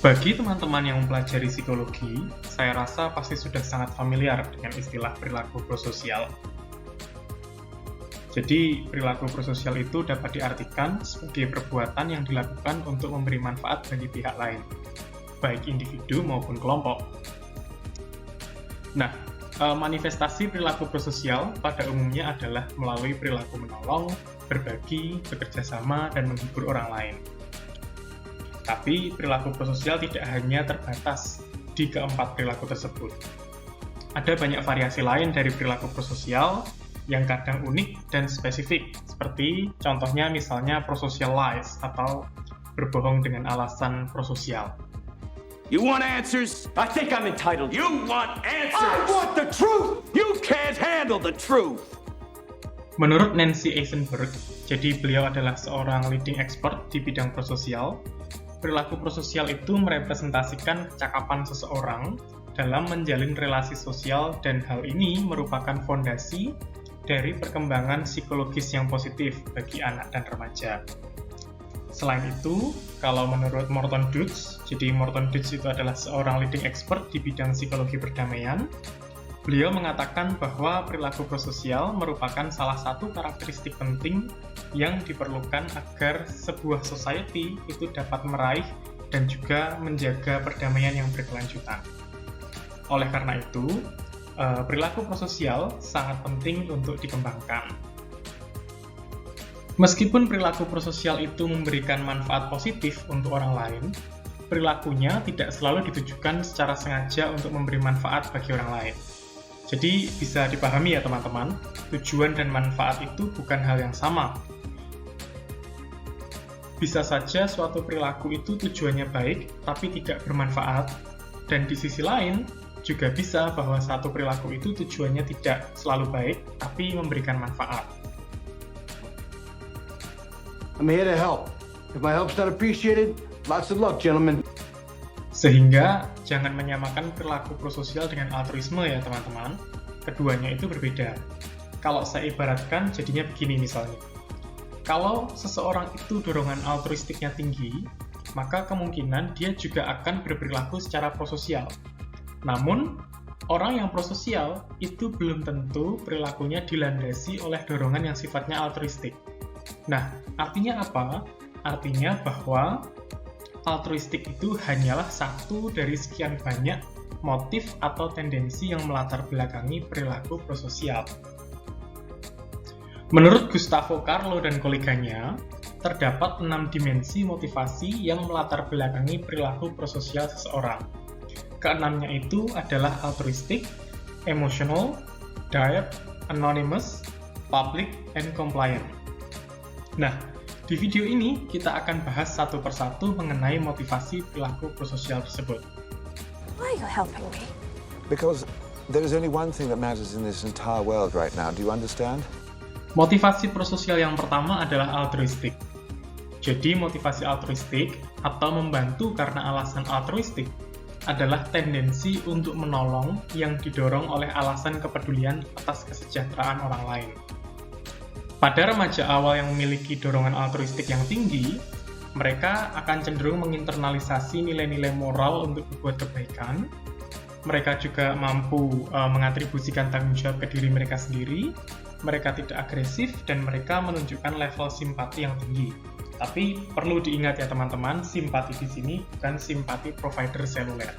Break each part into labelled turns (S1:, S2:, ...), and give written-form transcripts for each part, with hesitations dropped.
S1: Bagi teman-teman yang mempelajari psikologi, saya rasa pasti sudah sangat familiar dengan istilah perilaku prososial. Jadi, perilaku prososial itu dapat diartikan sebagai perbuatan yang dilakukan untuk memberi manfaat bagi pihak lain, baik individu maupun kelompok. Nah, manifestasi perilaku prososial pada umumnya adalah melalui perilaku menolong, berbagi, bekerja sama, dan menghibur orang lain. Tapi perilaku prososial tidak hanya terbatas di keempat perilaku tersebut. Ada banyak variasi lain dari perilaku prososial yang kadang unik dan spesifik, seperti contohnya misalnya prosocialize atau berbohong dengan alasan prososial.
S2: You want answers?
S3: I think I'm entitled.
S2: You want answers?
S3: I want the truth!
S2: You can't handle the truth!
S1: Menurut Nancy Eisenberg, jadi beliau adalah seorang leading expert di bidang prososial, perilaku prososial itu merepresentasikan kecakapan seseorang dalam menjalin relasi sosial dan hal ini merupakan fondasi dari perkembangan psikologis yang positif bagi anak dan remaja. Selain itu, kalau menurut Morton Dutz, jadi Morton Dutz itu adalah seorang leading expert di bidang psikologi perdamaian, beliau mengatakan bahwa perilaku prososial merupakan salah satu karakteristik penting yang diperlukan agar sebuah society itu dapat meraih dan juga menjaga perdamaian yang berkelanjutan. Oleh karena itu, perilaku prososial sangat penting untuk dikembangkan. Meskipun perilaku prososial itu memberikan manfaat positif untuk orang lain, perilakunya tidak selalu ditujukan secara sengaja untuk memberi manfaat bagi orang lain. Jadi bisa dipahami ya teman-teman, tujuan dan manfaat itu bukan hal yang sama. Bisa saja suatu perilaku itu tujuannya baik, tapi tidak bermanfaat. Dan di sisi lain, juga bisa bahwa satu perilaku itu tujuannya tidak selalu baik, tapi memberikan manfaat.
S3: I'm here to help. If my help's not appreciated, lots of luck, gentlemen.
S1: Sehingga jangan menyamakan perilaku prososial dengan altruisme ya teman-teman. Keduanya itu berbeda. Kalau saya ibaratkan jadinya begini misalnya. Kalau seseorang itu dorongan altruistiknya tinggi, maka kemungkinan dia juga akan berperilaku secara prososial. Namun, orang yang prososial itu belum tentu perilakunya dilandasi oleh dorongan yang sifatnya altruistik. Nah, artinya apa? Artinya bahwa altruistik itu hanyalah satu dari sekian banyak motif atau tendensi yang melatar belakangi perilaku prososial. Menurut Gustavo Carlo dan koleganya, terdapat 6 dimensi motivasi yang melatar belakangi perilaku prososial seseorang. Keenamnya itu adalah altruistik, emotional, direct, anonymous, public, and compliant. Nah, di video ini, kita akan bahas satu persatu mengenai motivasi perilaku prososial tersebut.
S4: Why are you helping me?
S5: Because there is only one thing that matters in this entire world right now. Do you understand?
S1: Motivasi prososial yang pertama adalah altruistik. Jadi, motivasi altruistik atau membantu karena alasan altruistik adalah tendensi untuk menolong yang didorong oleh alasan kepedulian atas kesejahteraan orang lain. Pada remaja awal yang memiliki dorongan altruistik yang tinggi, mereka akan cenderung menginternalisasi nilai-nilai moral untuk berbuat kebaikan. Mereka juga mampu mengatribusikan tanggung jawab ke diri mereka sendiri. Mereka tidak agresif dan mereka menunjukkan level simpati yang tinggi. Tapi perlu diingat ya teman-teman, simpati di sini bukan simpati provider seluler.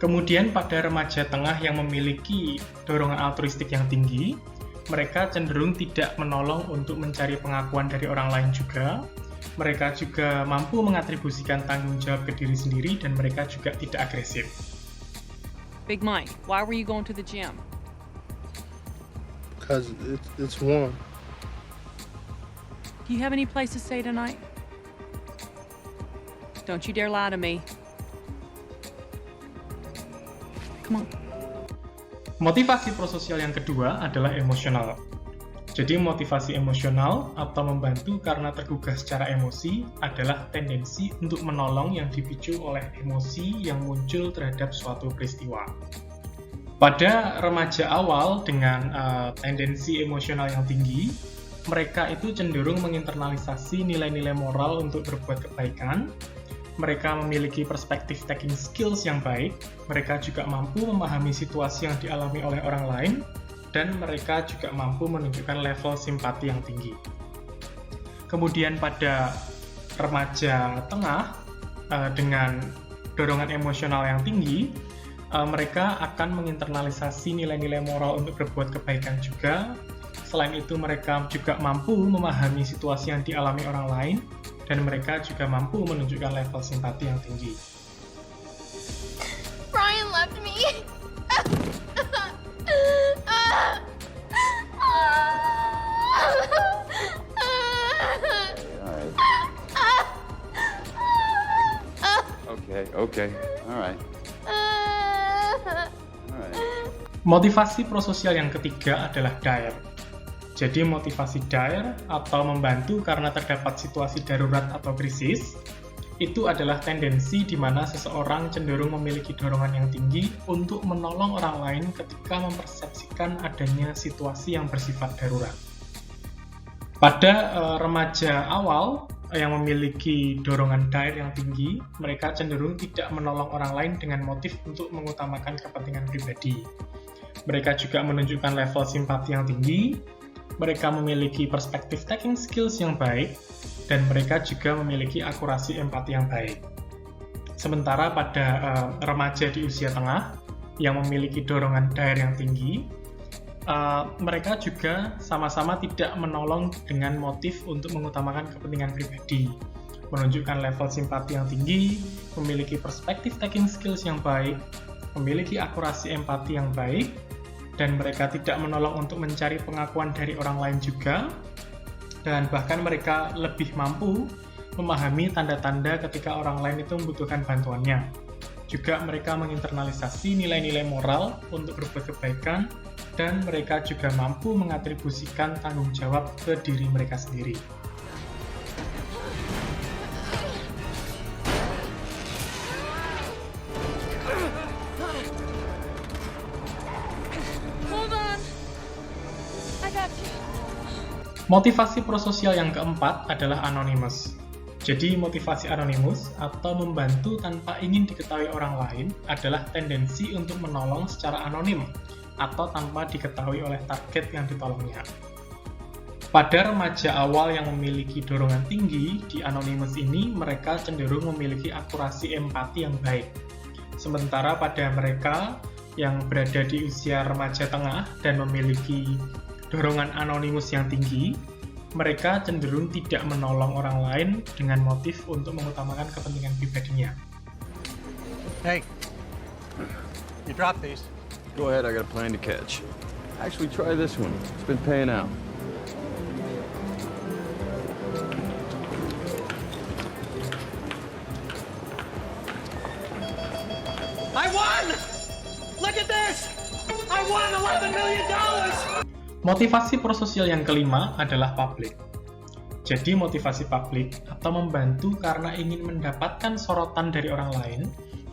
S1: Kemudian pada remaja tengah yang memiliki dorongan altruistik yang tinggi, mereka cenderung tidak menolong untuk mencari pengakuan dari orang lain juga. Mereka juga mampu mengatribusikan tanggung jawab ke diri sendiri dan mereka juga tidak agresif.
S6: Big Mike, why were you going to the gym?
S7: Because it's warm.
S6: Do you have any place to stay tonight? Don't you dare lie to me. Come on.
S1: Motivasi prososial yang kedua adalah emosional. Jadi motivasi emosional atau membantu karena tergugah secara emosi adalah tendensi untuk menolong yang dipicu oleh emosi yang muncul terhadap suatu peristiwa. Pada remaja awal dengan tendensi emosional yang tinggi, mereka itu cenderung menginternalisasi nilai-nilai moral untuk berbuat kebaikan. mereka memiliki perspektif taking skills yang baik, mereka juga mampu memahami situasi yang dialami oleh orang lain, dan mereka juga mampu menunjukkan level simpati yang tinggi. Kemudian pada remaja tengah, dengan dorongan emosional yang tinggi, mereka akan menginternalisasi nilai-nilai moral untuk berbuat kebaikan juga. Selain itu, mereka juga mampu memahami situasi yang dialami orang lain, dan mereka juga mampu menunjukkan level simpati yang tinggi.
S4: Brian left me.
S2: Okay. All right.
S1: Motivasi prososial yang ketiga adalah dire. Jadi motivasi dire atau membantu karena terdapat situasi darurat atau krisis, itu adalah tendensi di mana seseorang cenderung memiliki dorongan yang tinggi untuk menolong orang lain ketika mempersepsikan adanya situasi yang bersifat darurat. Pada remaja awal yang memiliki dorongan dire yang tinggi, mereka cenderung tidak menolong orang lain dengan motif untuk mengutamakan kepentingan pribadi. Mereka juga menunjukkan level simpati yang tinggi, mereka memiliki perspektif taking skills yang baik, dan mereka juga memiliki akurasi empati yang baik. Sementara pada remaja di usia tengah yang memiliki dorongan dire yang tinggi, mereka juga sama-sama tidak menolong dengan motif untuk mengutamakan kepentingan pribadi, menunjukkan level simpati yang tinggi, memiliki perspektif taking skills yang baik, memiliki akurasi empati yang baik, dan mereka tidak menolong untuk mencari pengakuan dari orang lain juga, dan bahkan mereka lebih mampu memahami tanda-tanda ketika orang lain itu membutuhkan bantuannya. Juga mereka menginternalisasi nilai-nilai moral untuk berbuat kebaikan, dan mereka juga mampu mengatribusikan tanggung jawab ke diri mereka sendiri.
S6: Hold on. I got you.
S1: Motivasi prososial yang keempat adalah anonymous. Jadi motivasi anonymous atau membantu tanpa ingin diketahui orang lain adalah tendensi untuk menolong secara anonim atau tanpa diketahui oleh target yang ditolongnya. Pada remaja awal yang memiliki dorongan tinggi, di anonymous ini mereka cenderung memiliki akurasi empati yang baik. Sementara pada mereka yang berada di usia remaja tengah dan memiliki dorongan anonymous yang tinggi, mereka cenderung tidak menolong orang lain dengan motif untuk mengutamakan kepentingan pribadinya.
S3: Hey, you drop these.
S7: Go ahead, I got a plan to catch. Actually, try this one. It's been paying out.
S3: I won! Look at this! I won $11 million!
S1: Motivasi prososial yang kelima adalah public. Jadi motivasi publik atau membantu karena ingin mendapatkan sorotan dari orang lain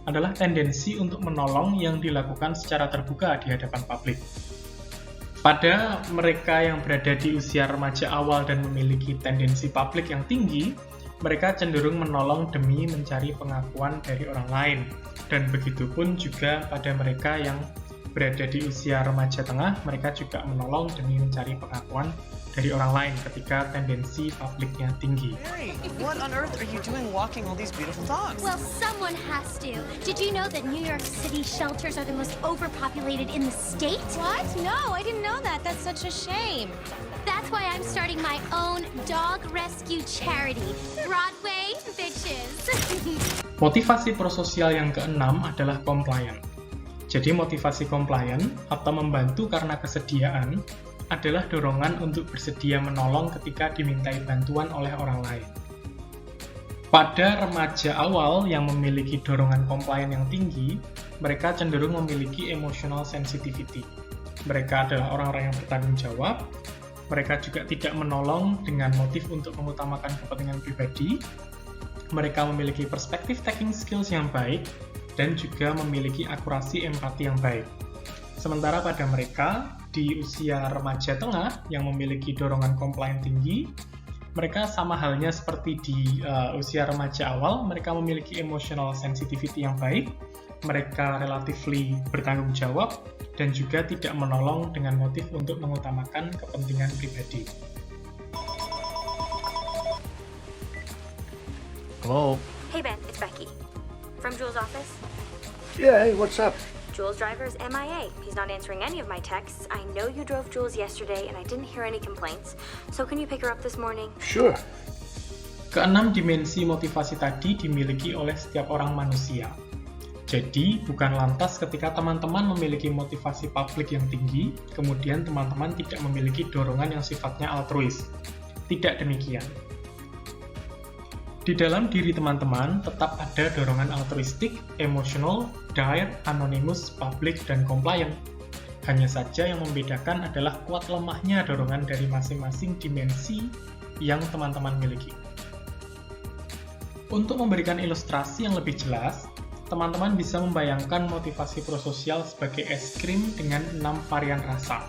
S1: adalah tendensi untuk menolong yang dilakukan secara terbuka di hadapan publik. Pada mereka yang berada di usia remaja awal dan memiliki tendensi publik yang tinggi, mereka cenderung menolong demi mencari pengakuan dari orang lain. Dan begitu pun juga pada mereka yang berada di usia remaja tengah, mereka juga menolong demi mencari pengakuan dari orang lain ketika tendensi publiknya tinggi.
S8: Mary, what on earth are you doing walking all these beautiful dogs?
S9: Well, someone has to. Did you know that New York City shelters are the most overpopulated in the state?
S4: What? No, I didn't know that. That's such a shame.
S9: That's why I'm starting my own dog rescue charity. Broadway Bitches.
S1: Motivasi prososial yang keenam adalah compliant. Jadi motivasi compliant atau membantu karena kesediaan adalah dorongan untuk bersedia menolong ketika dimintai bantuan oleh orang lain. Pada remaja awal yang memiliki dorongan compliant yang tinggi, mereka cenderung memiliki emotional sensitivity. Mereka adalah orang-orang yang bertanggung jawab, mereka juga tidak menolong dengan motif untuk mengutamakan kepentingan pribadi, mereka memiliki perspektif taking skills yang baik, dan juga memiliki akurasi empati yang baik. Sementara pada mereka di usia remaja tengah yang memiliki dorongan compliant tinggi, Mereka sama halnya seperti di usia remaja awal, mereka memiliki emotional sensitivity yang baik, mereka relatively bertanggung jawab, dan juga tidak menolong dengan motif untuk mengutamakan kepentingan pribadi.
S3: Hello?
S10: Hey Ben, it's Becky. From Jules' office?
S3: Yeah, hey, what's up?
S10: Jules' driver's MIA. He's not answering any of my texts. I know you drove Jules yesterday and I didn't hear any complaints. So can you pick her up this morning?
S3: Sure.
S1: Keenam dimensi motivasi tadi dimiliki oleh setiap orang manusia. Jadi, bukan lantas ketika teman-teman memiliki motivasi publik yang tinggi, kemudian teman-teman tidak memiliki dorongan yang sifatnya altruis. Tidak demikian. Di dalam diri teman-teman tetap ada dorongan altruistik, emosional, dire, anonymous, public, dan compliant. Hanya saja yang membedakan adalah kuat lemahnya dorongan dari masing-masing dimensi yang teman-teman miliki. Untuk memberikan ilustrasi yang lebih jelas, teman-teman bisa membayangkan motivasi prososial sebagai es krim dengan 6 varian rasa.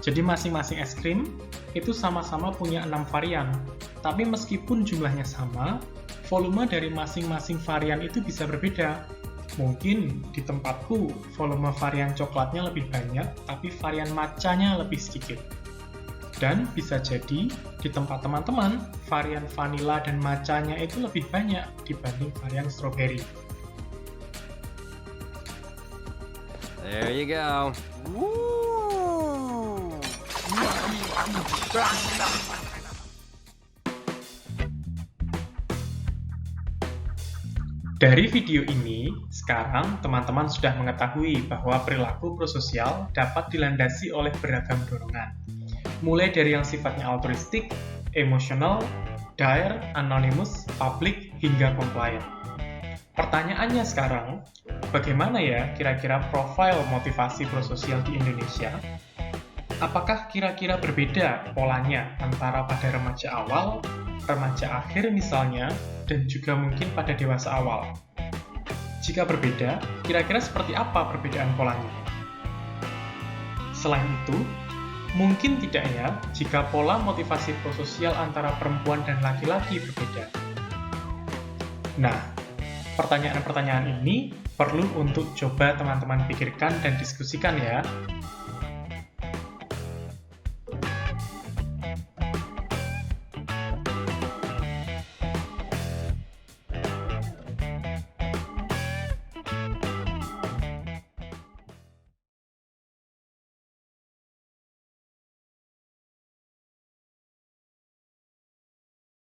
S1: Jadi masing-masing es krim itu sama-sama punya 6 varian, tapi meskipun jumlahnya sama, volume dari masing-masing varian itu bisa berbeda. Mungkin di tempatku, volume varian coklatnya lebih banyak, tapi varian matchanya lebih sedikit. Dan bisa jadi, di tempat teman-teman, varian vanilla dan matchanya itu lebih banyak dibanding varian strawberry.
S7: There you go.
S1: Dari video ini, sekarang teman-teman sudah mengetahui bahwa perilaku prososial dapat dilandasi oleh beragam dorongan. Mulai dari yang sifatnya altruistik, emosional, dire, anonymous, public, hingga compliant. Pertanyaannya sekarang, bagaimana ya kira-kira profil motivasi prososial di Indonesia? Apakah kira-kira berbeda polanya antara pada remaja awal, remaja akhir misalnya, dan juga mungkin pada dewasa awal? Jika berbeda, kira-kira seperti apa perbedaan polanya? Selain itu, mungkin tidak ya jika pola motivasi prososial antara perempuan dan laki-laki berbeda? Nah, pertanyaan-pertanyaan ini perlu untuk coba teman-teman pikirkan dan diskusikan ya.